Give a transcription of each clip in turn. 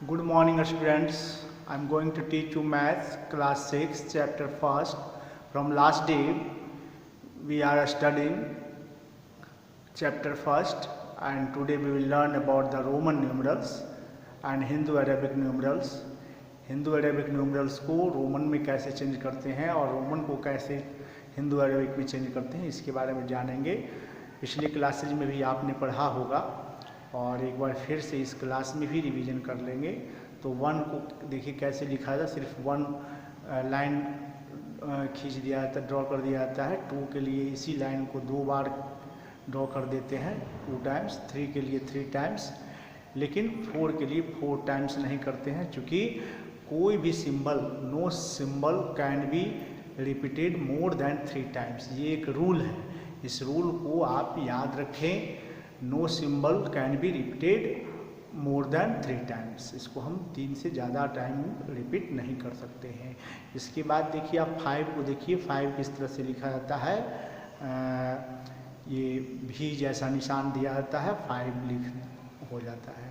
Good morning students. I am going to teach you maths class 6 chapter 1st. From last day we are studying chapter 1st and today we will learn about the Roman numerals and Hindu Arabic numerals. Hindu Arabic numerals को Roman में कैसे change करते हैं और Roman को कैसे Hindu Arabic में change करते हैं इसके बारे में जानेंगे। पिछले क्लासेज में भी आपने पढ़ा होगा और एक बार फिर से इस क्लास में भी रिवीजन कर लेंगे। तो वन को देखिए कैसे लिखा जाता है, सिर्फ वन लाइन खींच दिया जाता है, ड्रॉ कर दिया जाता है। टू के लिए इसी लाइन को दो बार ड्रॉ कर देते हैं 2 टाइम्स, 3 के लिए 3 टाइम्स, लेकिन 4 के लिए 4 टाइम्स नहीं करते हैं, क्योंकि कोई भी symbol, no symbol can be repeated more than 3 times. ये एक रूल है, इस रूल को आप याद रखें। No symbol can be repeated more than 3 times. इसको हम 3 से ज़्यादा टाइम रिपीट नहीं कर सकते हैं। इसके बाद देखिए आप 5 को देखिए, 5 किस तरह से लिखा जाता है। ये भी जैसा निशान दिया जाता है, 5 लिख हो जाता है।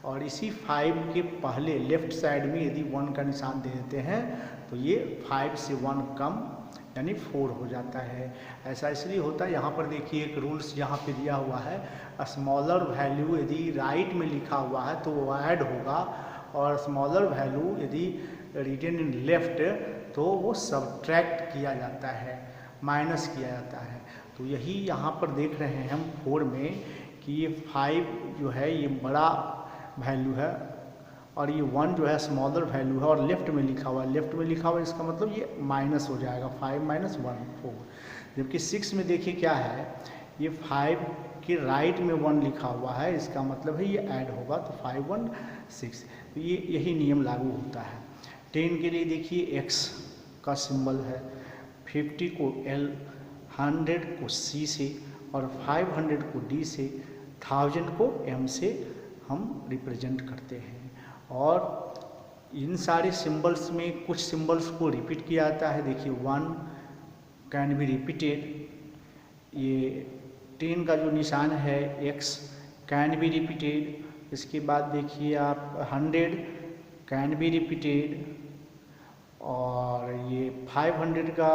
और इसी 5 के पहले लेफ्ट साइड में यदि 1 का निशान दे देते हैं तो ये 5 से 1 कम यानी 4 हो जाता है। ऐसा इसलिए होता है, यहाँ पर देखिए एक रूल्स यहाँ पे दिया हुआ है, स्मॉलर वैल्यू यदि राइट में लिखा हुआ है तो वो ऐड होगा, और स्मॉलर वैल्यू यदि रिटन इन लेफ्ट तो वो सब्ट्रैक्ट किया जाता है, माइनस किया जाता है। तो यही यहाँ पर देख रहे हैं हम 4 में कि ये 5 जो है ये बड़ा वैल्यू है और ये 1 जो है स्मॉलर वैल्यू है, और लेफ्ट में लिखा हुआ है, लेफ्ट में लिखा हुआ है इसका मतलब ये माइनस हो जाएगा, 5 - 1 4। जबकि 6 में देखिए क्या है, ये 5 के राइट में 1 लिखा हुआ है, इसका मतलब है ये ऐड होगा, तो 5 1 6। तो ये यही नियम लागू होता है। 10 के लिए देखिए x का सिंबल है, 50 को L, 100 को C से और 500 को D से, 1000 को M से हम रिप्रेजेंट करते हैं। और इन सारे सिंबल्स में कुछ सिंबल्स को रिपीट किया जाता है। देखिए 1 कैन बी रिपीटेड, ये 10 का जो निशान है x कैन बी रिपीटेड। इसके बाद देखिए आप 100 कैन बी रिपीटेड, और ये 500 का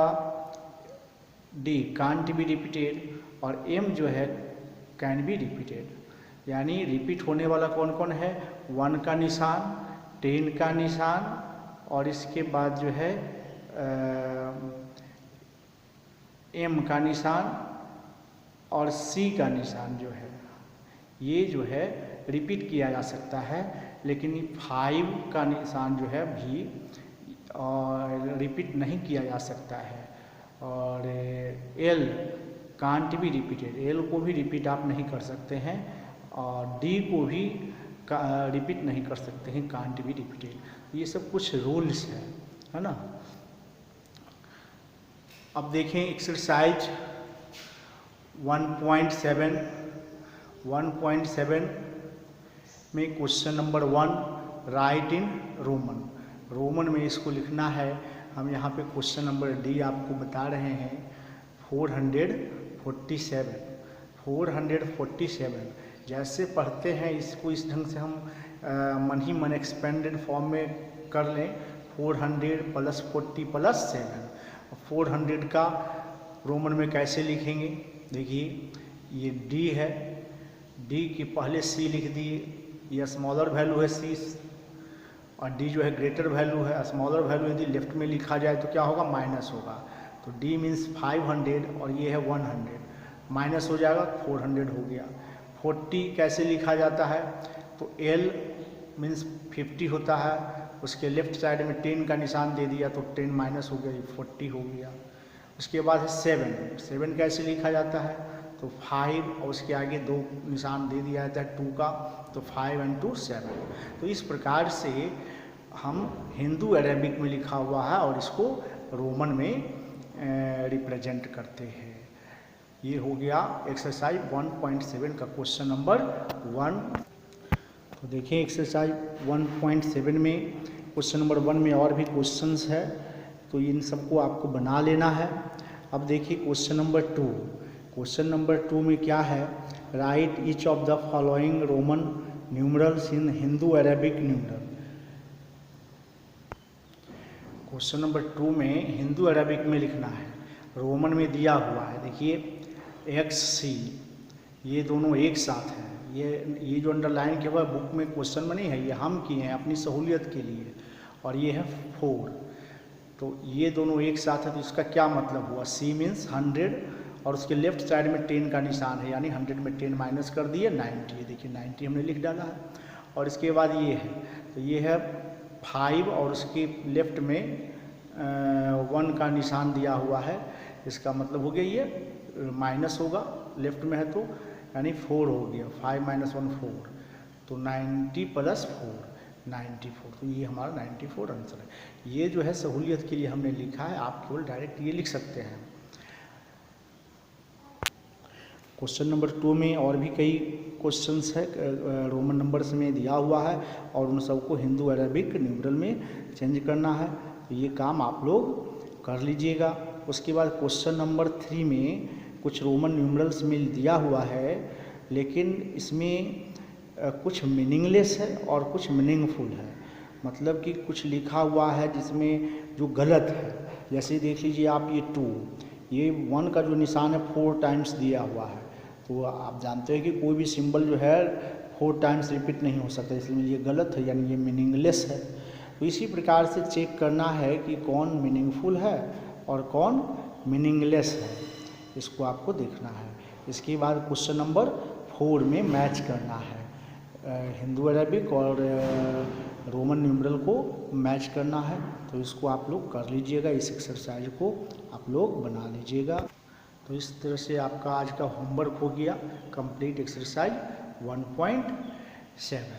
D कांट बी रिपीटेड, और M जो है कैन बी रिपीटेड। यानी रिपीट होने वाला कौन कौन है, 1 का निशान, 10 का निशान, और इसके बाद जो है M का निशान और C का निशान जो है, ये जो है रिपीट किया जा सकता है। लेकिन 5 का निशान जो है भी और रिपीट नहीं किया जा सकता है। और L कांट भी रिपीटेड, L को भी रिपीट आप नहीं कर सकते हैं, और D को भी रिपीट नहीं कर सकते हैं, कांट भी रिपीटेड। ये सब कुछ रूल्स है ना। अब देखें एक्सरसाइज 1.7 में question number 1, right in Roman. Roman में इसको लिखना है। हम यहाँ पे क्वेश्चन नंबर D आपको बता रहे हैं, 447। जैसे पढ़ते हैं इसको इस ढंग से हम मन ही मन एक्सपेंडेड फॉर्म में कर लें। 400 + 40 + 7। 400 का रोमन में कैसे लिखेंगे, देखिए ये D है, D के पहले C लिख दिए, यह स्मॉलर वैल्यू है C, और D जो है ग्रेटर वैल्यू है। स्मॉलर वैल्यू यदि लेफ्ट में लिखा जाए तो क्या होगा, माइनस होगा। तो D मीन्स 500 और ये है 100, माइनस हो जाएगा, 400 हो गया। 40 कैसे लिखा जाता है, तो L मीन्स 50 होता है, उसके लेफ्ट साइड में 10 का निशान दे दिया तो 10 माइनस हो गया, 40 हो गया। उसके बाद है 7 कैसे लिखा जाता है, तो 5 और उसके आगे 2 निशान दे दिया जाता है 2 का, तो 5 × 2 7। तो इस प्रकार से हम हिंदू अरेबिक में लिखा हुआ है और इसको रोमन में रिप्रेजेंट करते हैं। ये हो गया एक्सरसाइज 1.7 का क्वेश्चन नंबर 1। तो देखिए एक्सरसाइज 1.7 में क्वेश्चन नंबर 1 में और भी क्वेश्चंस है, तो इन सबको आपको बना लेना है। अब देखिए क्वेश्चन नंबर 2। क्वेश्चन नंबर 2 में क्या है, right each of the following Roman numerals in Hindu Arabic numeral. Question number 2 में हिंदू अरबिक में लिखना है, रोमन में दिया हुआ है। देखिए एक्स सी ये दोनों एक साथ हैं। ये जो अंडरलाइन किया हुआ बुक में क्वेश्चन में नहीं है, ये हम किए हैं अपनी सहूलियत के लिए। और ये है 4, तो ये दोनों एक साथ है, तो इसका क्या मतलब हुआ? सी मीन्स 100 और उसके लेफ्ट साइड में 10 का निशान है, यानी 100 में 10 माइनस कर दिए 90। देखिए 90 हमने लिख डाला है। और इसके बाद ये है, तो ये है 5 और उसके लेफ्ट में 1 का निशान दिया हुआ है। इसका मतलब हो गया ये माइनस होगा, लेफ्ट में है तो यानी 4 हो गया। 5 - 1 4, तो 90 + 4 94। तो ये हमारा 94 आंसर है। ये जो है सहूलियत के लिए हमने लिखा है, आप केवल डायरेक्ट ये लिख सकते हैं। क्वेश्चन नंबर 2 में और भी कई क्वेश्चंस है, रोमन नंबर्स में दिया हुआ है और उन सबको हिंदू अरबिक न्यूमरल में चेंज करना है। तो ये काम आप लोग कर लीजिएगा। उसके बाद क्वेश्चन नंबर 3 में कुछ रोमन न्यूमरल्स में दिया हुआ है, लेकिन इसमें कुछ मीनिंगलेस है और कुछ मीनिंगफुल है। मतलब कि कुछ लिखा हुआ है जिसमें जो गलत है, जैसे देख लीजिए आप ये 2, ये 1 का जो निशान है 4 टाइम्स दिया हुआ है। तो आप जानते हैं कि कोई भी सिंबल जो है 4 टाइम्स रिपीट नहीं हो सकता, इसलिए ये गलत है, यानी ये मीनिंगलेस है। तो इसी प्रकार से चेक करना है कि कौन मीनिंगफुल है और कौन मीनिंगलेस है, इसको आपको देखना है। इसके बाद क्वेश्चन नंबर 4 में मैच करना है, हिंदू अरबिक और रोमन न्यूमरल को मैच करना है। तो इसको आप लोग कर लीजिएगा, इस एक्सरसाइज को आप लोग बना लीजिएगा। तो इस तरह से आपका आज का होमवर्क हो गया कंप्लीट एक्सरसाइज 1.7।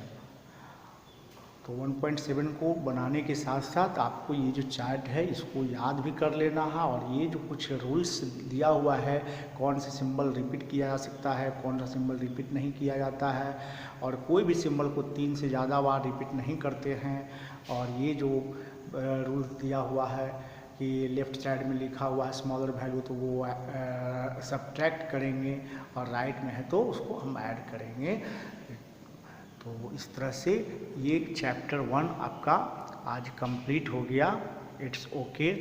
तो 1.7 को बनाने के साथ साथ आपको ये जो चार्ट है इसको याद भी कर लेना है, और ये जो कुछ रूल्स दिया हुआ है, कौन से सिंबल रिपीट किया जा सकता है, कौन सा सिंबल रिपीट नहीं किया जाता है, और कोई भी सिंबल को 3 से ज़्यादा बार रिपीट नहीं करते हैं। और ये जो रूल्स दिया हुआ है कि लेफ़्ट साइड में लिखा हुआ है स्मॉलर वैल्यू, तो वो सब्ट्रैक्ट करेंगे, और राइट में है तो उसको हम ऐड करेंगे। तो इस तरह से ये चैप्टर 1 आपका आज कंप्लीट हो गया। It's okay.